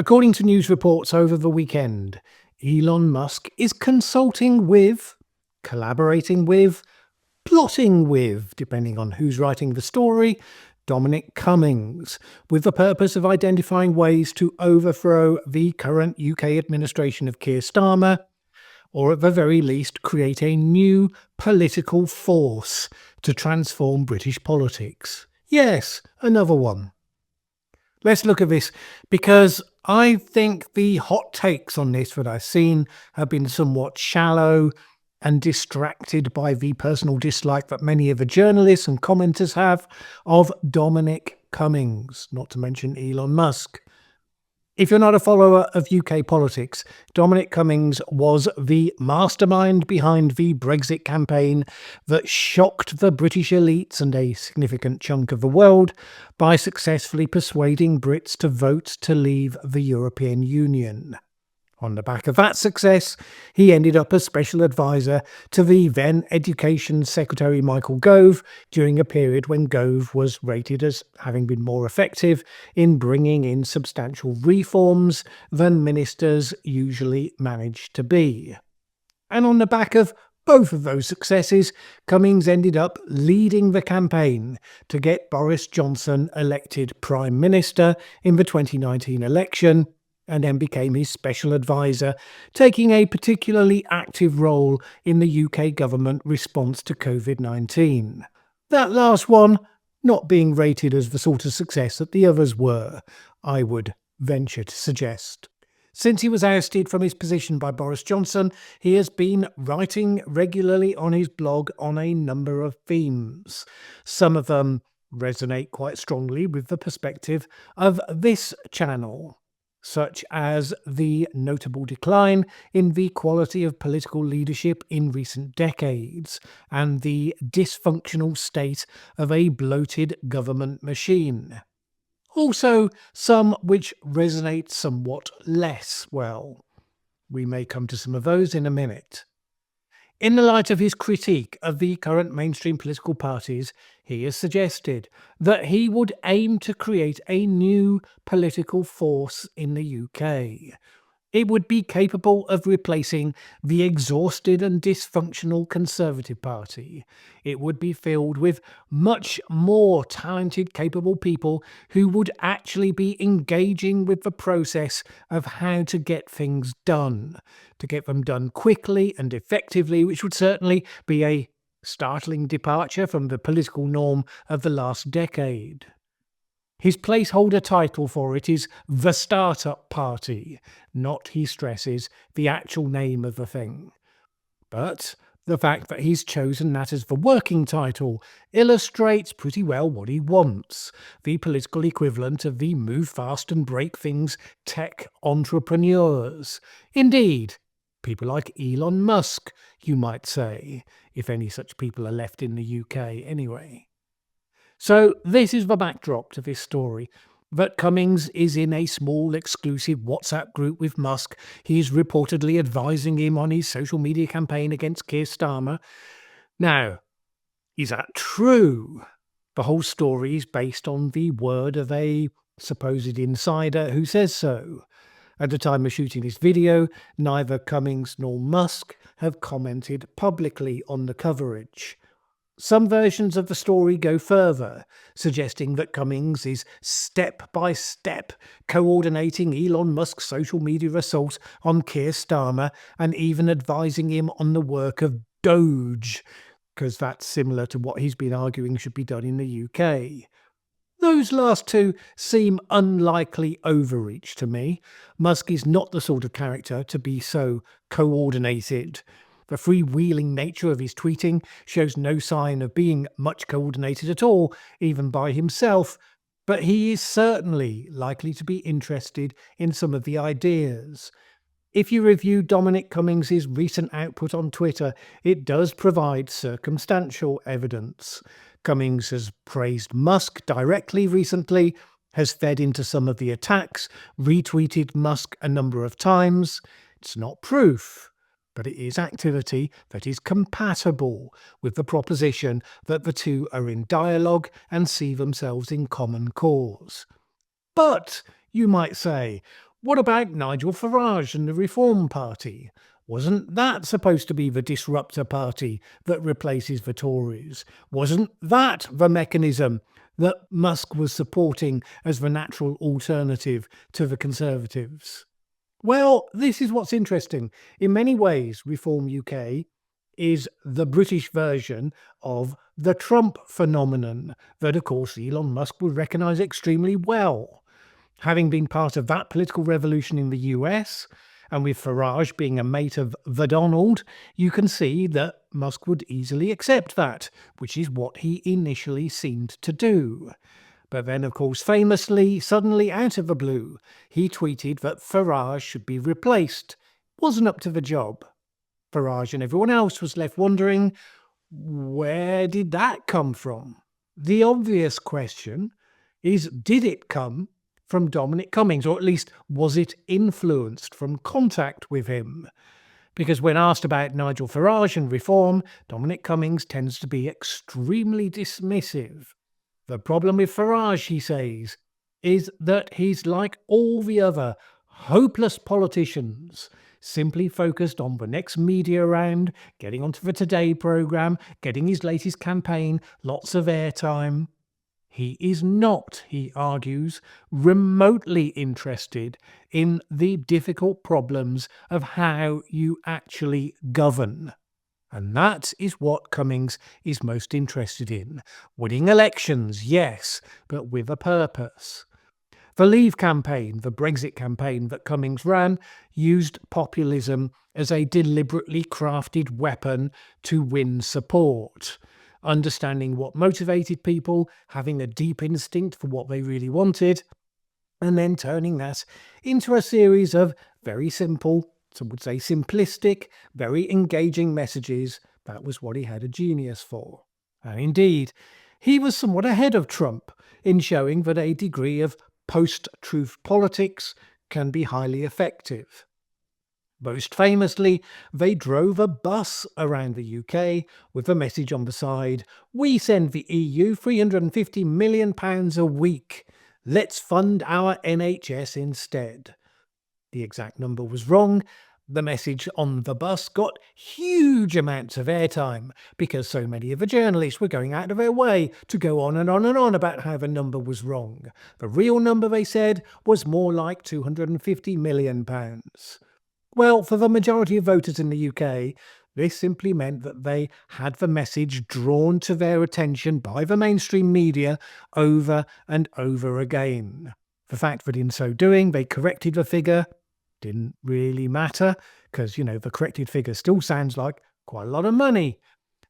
According to news reports over the weekend, Elon Musk is consulting with, collaborating with, plotting with, depending on who's writing the story, Dominic Cummings, with the purpose of identifying ways to overthrow the current UK administration of Keir Starmer, or at the very least create a new political force to transform British politics. Yes, another one. Let's look at this, because I think the hot takes on this that I've seen have been somewhat shallow and distracted by the personal dislike that many of the journalists and commenters have of Dominic Cummings, not to mention Elon Musk. If you're not a follower of UK politics, Dominic Cummings was the mastermind behind the Brexit campaign that shocked the British elites and a significant chunk of the world by successfully persuading Brits to vote to leave the European Union. On the back of that success, he ended up as special advisor to the then Education Secretary Michael Gove during a period when Gove was rated as having been more effective in bringing in substantial reforms than ministers usually manage to be. And on the back of both of those successes, Cummings ended up leading the campaign to get Boris Johnson elected Prime Minister in the 2019 election, and then became his special advisor, taking a particularly active role in the UK government response to COVID-19. That last one not being rated as the sort of success that the others were, I would venture to suggest. Since he was ousted from his position by Boris Johnson, he has been writing regularly on his blog on a number of themes. Some of them resonate quite strongly with the perspective of this channel, such as the notable decline in the quality of political leadership in recent decades and the dysfunctional state of a bloated government machine. Also, some which resonate somewhat less well. We may come to some of those in a minute. In the light of his critique of the current mainstream political parties, he has suggested that he would aim to create a new political force in the UK. It would be capable of replacing the exhausted and dysfunctional Conservative Party. It would be filled with much more talented, capable people who would actually be engaging with the process of how to get things done, to get them done quickly and effectively, which would certainly be a startling departure from the political norm of the last decade. His placeholder title for it is The Startup Party, not, he stresses, the actual name of the thing. But the fact that he's chosen that as the working title illustrates pretty well what he wants, the political equivalent of the move fast and break things tech entrepreneurs. Indeed, people like Elon Musk, you might say, if any such people are left in the UK anyway. So this is the backdrop to this story, that Cummings is in a small exclusive WhatsApp group with Musk. He is reportedly advising him on his social media campaign against Keir Starmer. Now, is that true? The whole story is based on the word of a supposed insider who says so. At the time of shooting this video, neither Cummings nor Musk have commented publicly on the coverage. Some versions of the story go further, suggesting that Cummings is step-by-step coordinating Elon Musk's social media assault on Keir Starmer and even advising him on the work of Doge, because that's similar to what he's been arguing should be done in the UK. Those last two seem unlikely overreach to me. Musk is not the sort of character to be so coordinated. The freewheeling nature of his tweeting shows no sign of being much coordinated at all, even by himself, but he is certainly likely to be interested in some of the ideas. If you review Dominic Cummings' recent output on Twitter, it does provide circumstantial evidence. Cummings has praised Musk directly recently, has fed into some of the attacks, retweeted Musk a number of times. It's not proof, but it is activity that is compatible with the proposition that the two are in dialogue and see themselves in common cause. But, you might say, What about Nigel Farage and the Reform Party? Wasn't that supposed to be the disruptor party that replaces the Tories? Wasn't that the mechanism that Musk was supporting as the natural alternative to the Conservatives? Well, this is what's interesting. In many ways, Reform UK is the British version of the Trump phenomenon that, of course, Elon Musk would recognise extremely well. Having been part of that political revolution in the US, and with Farage being a mate of the Donald, you can see that Musk would easily accept that, which is what he initially seemed to do. But then, of course, famously, suddenly out of the blue, he tweeted that Farage should be replaced. Wasn't up to the job. Farage and everyone else was left wondering, where did that come from? The obvious question is, did it come from Dominic Cummings, or at least was it influenced from contact with him? Because when asked about Nigel Farage and reform, Dominic Cummings tends to be extremely dismissive. The problem with Farage, he says, is that he's like all the other hopeless politicians, simply focused on the next media round, getting onto the Today programme, getting his latest campaign, lots of airtime. He is not, he argues, remotely interested in the difficult problems of how you actually govern. And that is what Cummings is most interested in. Winning elections, yes, but with a purpose. The Leave campaign, the Brexit campaign that Cummings ran, used populism as a deliberately crafted weapon to win support. Understanding what motivated people, having a deep instinct for what they really wanted, and then turning that into a series of very simple, some would say simplistic, very engaging messages. That was what he had a genius for. And indeed, he was somewhat ahead of Trump in showing that a degree of post-truth politics can be highly effective. Most famously, they drove a bus around the UK with a message on the side, "We send the EU £350 million a week. Let's fund our NHS instead." The exact number was wrong. The message on the bus got huge amounts of airtime because so many of the journalists were going out of their way to go on and on and on about how the number was wrong. The real number, they said, was more like £250 million. Well, for the majority of voters in the UK, this simply meant that they had the message drawn to their attention by the mainstream media over and over again. The fact that in so doing they corrected the figure didn't really matter, because, the corrected figure still sounds like quite a lot of money.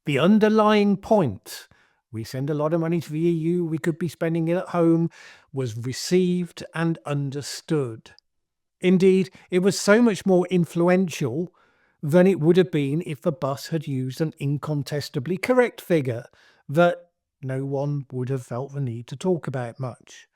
The underlying point, we send a lot of money to the EU, we could be spending it at home, was received and understood. Indeed, it was so much more influential than it would have been if the bus had used an incontestably correct figure that no one would have felt the need to talk about much.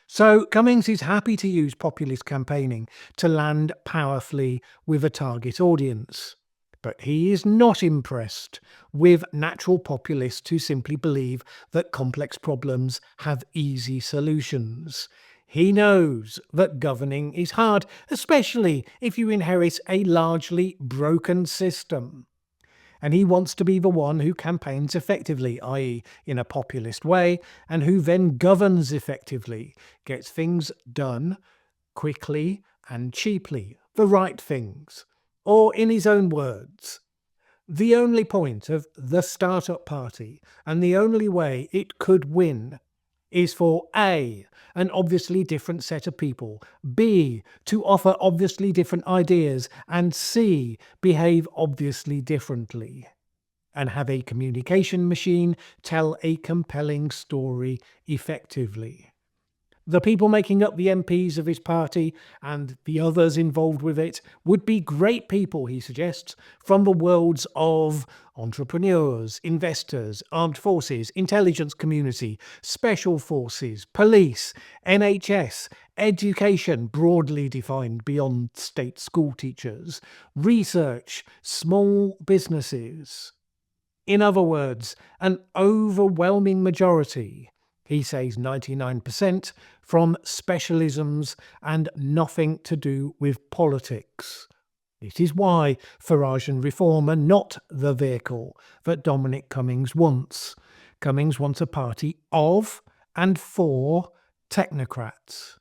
So Cummings is happy to use populist campaigning to land powerfully with a target audience. But he is not impressed with natural populists who simply believe that complex problems have easy solutions. He knows that governing is hard, especially if you inherit a largely broken system. And he wants to be the one who campaigns effectively, i.e. in a populist way, and who then governs effectively, gets things done quickly and cheaply, the right things. Or in his own words, the only point of the Startup Party and the only way it could win is for A, an obviously different set of people, B, to offer obviously different ideas, and C, behave obviously differently, and have a communication machine tell a compelling story effectively. The people making up the MPs of his party and the others involved with it would be great people, he suggests, from the worlds of entrepreneurs, investors, armed forces, intelligence community, special forces, police, NHS, education broadly defined beyond state school teachers, research, small businesses. In other words, an overwhelming majority, he says 99%, from specialisms and nothing to do with politics. It is why Farage and Reform are not the vehicle that Dominic Cummings wants. Cummings wants a party of and for technocrats.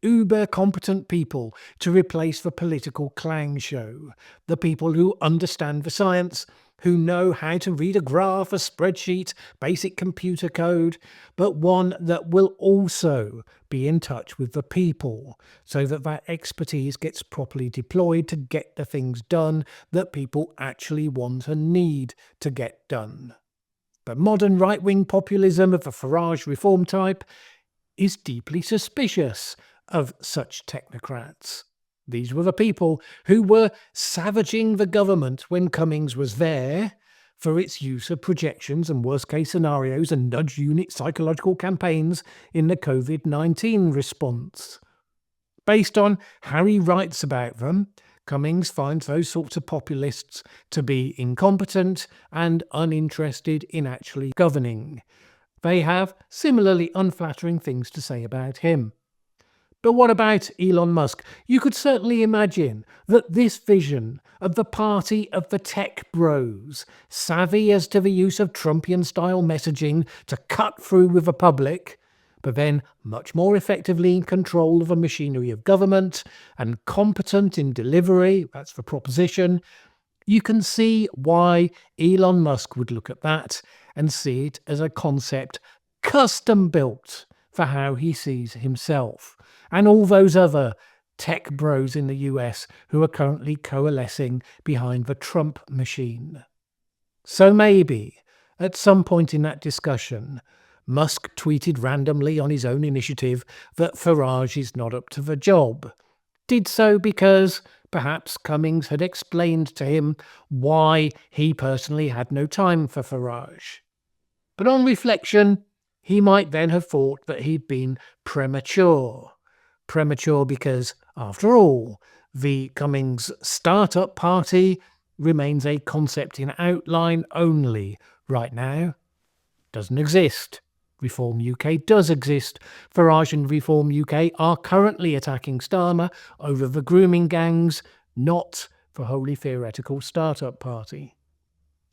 Uber competent people to replace the political clown show. The people who understand the science, who know how to read a graph, a spreadsheet, basic computer code, but one that will also be in touch with the people so that that expertise gets properly deployed to get the things done that people actually want and need to get done. But modern right-wing populism of the Farage Reform type is deeply suspicious of such technocrats. These were the people who were savaging the government when Cummings was there for its use of projections and worst-case scenarios and nudge unit psychological campaigns in the COVID-19 response. Based on how he writes about them, Cummings finds those sorts of populists to be incompetent and uninterested in actually governing. They have similarly unflattering things to say about him. But what about Elon Musk? You could certainly imagine that this vision of the party of the tech bros, savvy as to the use of Trumpian-style messaging to cut through with the public, but then much more effectively in control of the machinery of government and competent in delivery, that's the proposition, you can see why Elon Musk would look at that and see it as a concept custom-built for how he sees himself, and all those other tech bros in the US who are currently coalescing behind the Trump machine. So maybe, at some point in that discussion, Musk tweeted randomly on his own initiative that Farage is not up to the job. Did so because perhaps Cummings had explained to him why he personally had no time for Farage. But on reflection, he might then have thought that he'd been premature. Premature because, after all, the Cummings Startup Party remains a concept in outline only right now. Doesn't exist. Reform UK does exist. Farage and Reform UK are currently attacking Starmer over the grooming gangs, not the wholly theoretical Startup Party.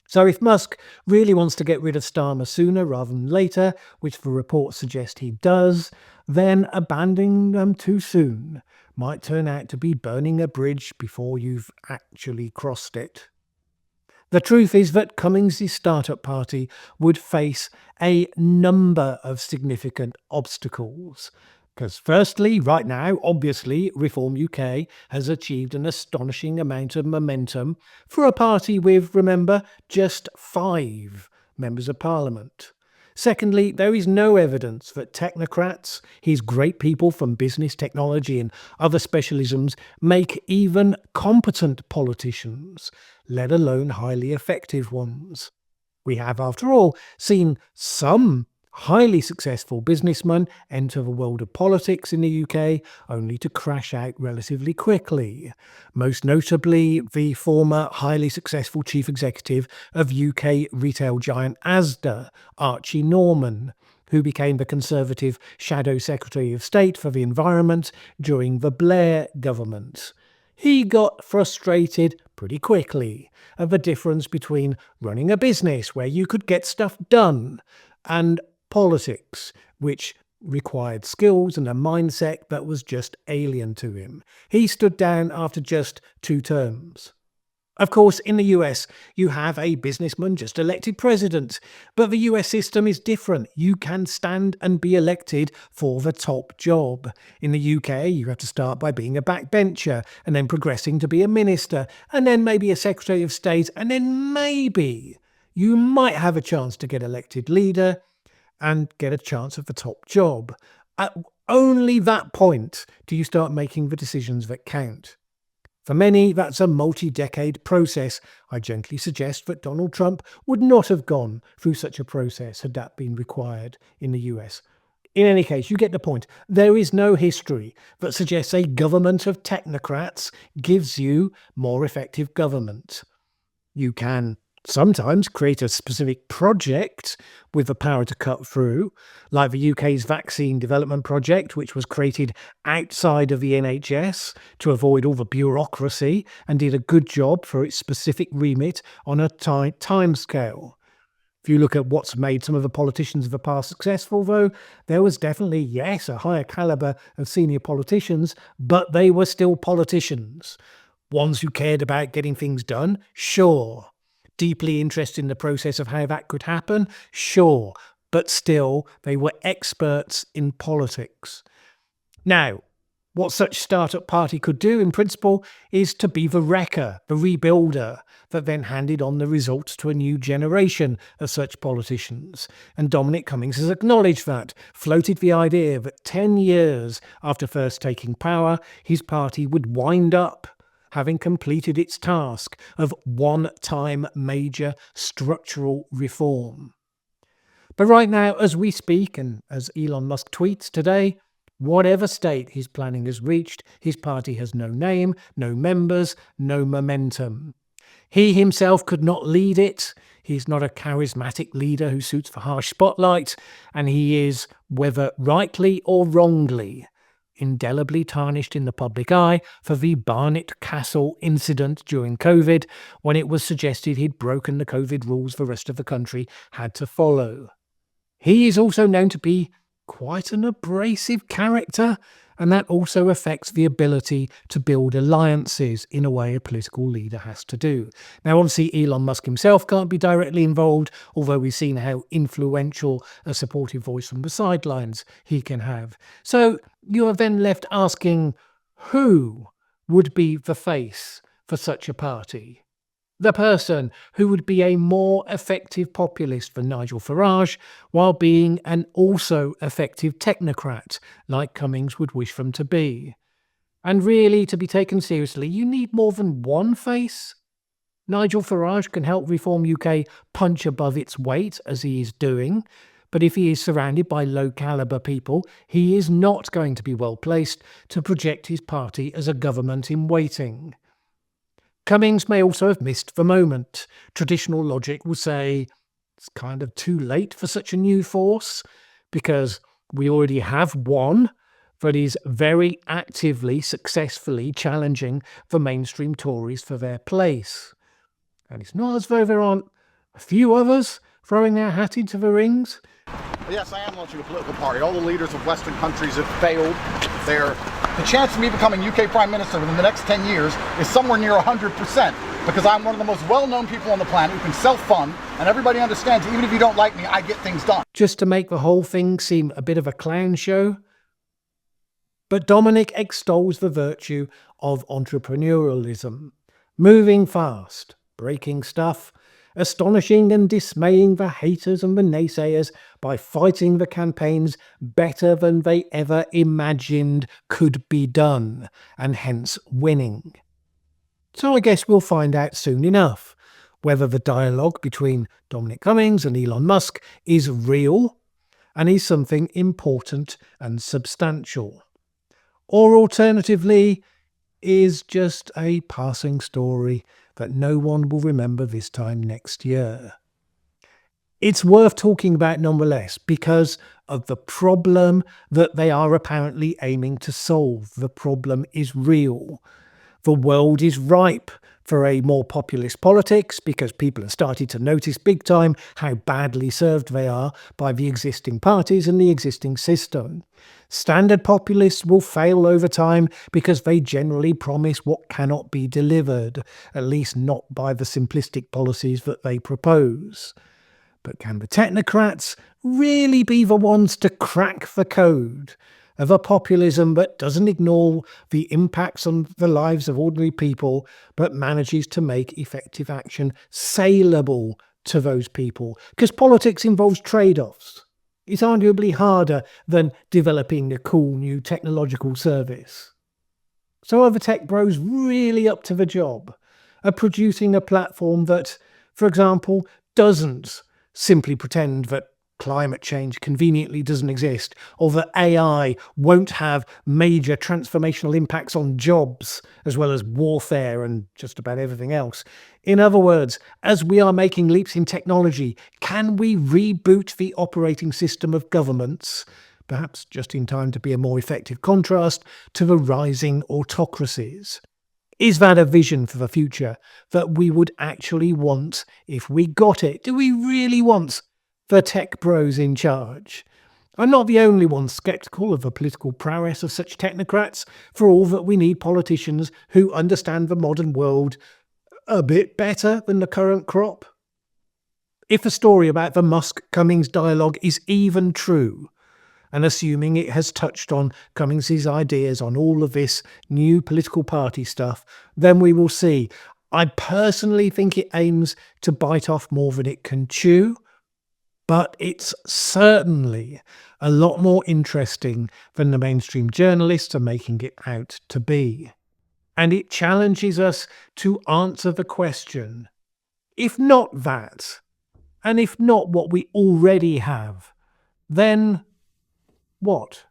So if Musk really wants to get rid of Starmer sooner rather than later, which the reports suggest he does, then abandoning them too soon might turn out to be burning a bridge before you've actually crossed it. The truth is that Cummings' Startup Party would face a number of significant obstacles. Because firstly, right now, obviously, Reform UK has achieved an astonishing amount of momentum for a party with, remember, just 5 members of Parliament. Secondly, there is no evidence that technocrats, his great people from business, technology and other specialisms, make even competent politicians, let alone highly effective ones. We have, after all, seen some highly successful businessmen enter the world of politics in the UK, only to crash out relatively quickly. Most notably, the former highly successful chief executive of UK retail giant Asda, Archie Norman, who became the Conservative Shadow Secretary of State for the Environment during the Blair government. He got frustrated pretty quickly at the difference between running a business where you could get stuff done and politics, which required skills and a mindset that was just alien to him. He stood down after just 2 terms. Of course, in the US, you have a businessman just elected president, but the US system is different. You can stand and be elected for the top job. In the UK, you have to start by being a backbencher and then progressing to be a minister and then maybe a secretary of state and then maybe you might have a chance to get elected leader and get a chance at the top job. At only that point do you start making the decisions that count. For many, that's a multi-decade process. I gently suggest that Donald Trump would not have gone through such a process had that been required in the US. In any case, you get the point. There is no history that suggests a government of technocrats gives you more effective government. You can sometimes create a specific project with the power to cut through, like the UK's vaccine development project, which was created outside of the NHS to avoid all the bureaucracy and did a good job for its specific remit on a tight timescale. If you look at what's made some of the politicians of the past successful, though, there was definitely, yes, a higher calibre of senior politicians, but they were still politicians. Ones who cared about getting things done, sure. Deeply interested in the process of how that could happen, sure. But still, they were experts in politics. Now, what such startup party could do, in principle, is to be the wrecker, the rebuilder, that then handed on the results to a new generation of such politicians. And Dominic Cummings has acknowledged that, floated the idea that 10 years after first taking power, his party would wind up having completed its task of one-time major structural reform. But right now, as we speak, and as Elon Musk tweets today, whatever state his planning has reached, his party has no name, no members, no momentum. He himself could not lead it. He's not a charismatic leader who suits the harsh spotlight, and he is, whether rightly or wrongly, indelibly tarnished in the public eye for the Barnett Castle incident during COVID, when it was suggested he'd broken the COVID rules the rest of the country had to follow. He is also known to be quite an abrasive character, and that also affects the ability to build alliances in a way a political leader has to do. Now, obviously, Elon Musk himself can't be directly involved, although we've seen how influential a supportive voice from the sidelines he can have. So you are then left asking, who would be the face for such a party? The person who would be a more effective populist than Nigel Farage, while being an also effective technocrat, like Cummings would wish them to be. And really, to be taken seriously, you need more than one face. Nigel Farage can help Reform UK punch above its weight, as he is doing, but if he is surrounded by low-calibre people, he is not going to be well placed to project his party as a government in waiting. Cummings may also have missed the moment. Traditional logic will say it's kind of too late for such a new force, because we already have one that is very actively, successfully challenging the mainstream Tories for their place. And it's not as though there aren't a few others throwing their hat into the rings. Yes, I am launching a political party. All the leaders of Western countries have failed. The chance of me becoming UK Prime Minister within the next 10 years is somewhere near 100%, because I'm one of the most well-known people on the planet who can self-fund, and everybody understands, even if you don't like me, I get things done. Just to make the whole thing seem a bit of a clown show. But Dominic extols the virtue of entrepreneurialism, moving fast, breaking stuff, astonishing and dismaying the haters and the naysayers by fighting the campaigns better than they ever imagined could be done, and hence winning. So I guess we'll find out soon enough whether the dialogue between Dominic Cummings and Elon Musk is real and is something important and substantial, or alternatively is just a passing story that no one will remember this time next year. It's worth talking about nonetheless because of the problem that they are apparently aiming to solve. The problem is real. The world is ripe for a more populist politics because people have started to notice big time how badly served they are by the existing parties and the existing system. Standard populists will fail over time because they generally promise what cannot be delivered, at least not by the simplistic policies that they propose. But can the technocrats really be the ones to crack the code of a populism that doesn't ignore the impacts on the lives of ordinary people, but manages to make effective action saleable to those people? Because politics involves trade-offs. It's arguably harder than developing a cool new technological service. So are the tech bros really up to the job of producing a platform that, for example, doesn't simply pretend that climate change conveniently doesn't exist, or that AI won't have major transformational impacts on jobs, as well as warfare and just about everything else. In other words, as we are making leaps in technology, can we reboot the operating system of governments, perhaps just in time to be a more effective contrast to the rising autocracies? Is that a vision for the future that we would actually want if we got it? Do we really want the tech bros in charge? I'm not the only one sceptical of the political prowess of such technocrats, for all that we need politicians who understand the modern world a bit better than the current crop. If the story about the Musk-Cummings dialogue is even true, and assuming it has touched on Cummings' ideas on all of this new political party stuff, then we will see. I personally think it aims to bite off more than it can chew, but it's certainly a lot more interesting than the mainstream journalists are making it out to be. And it challenges us to answer the question, if not that, and if not what we already have, then what?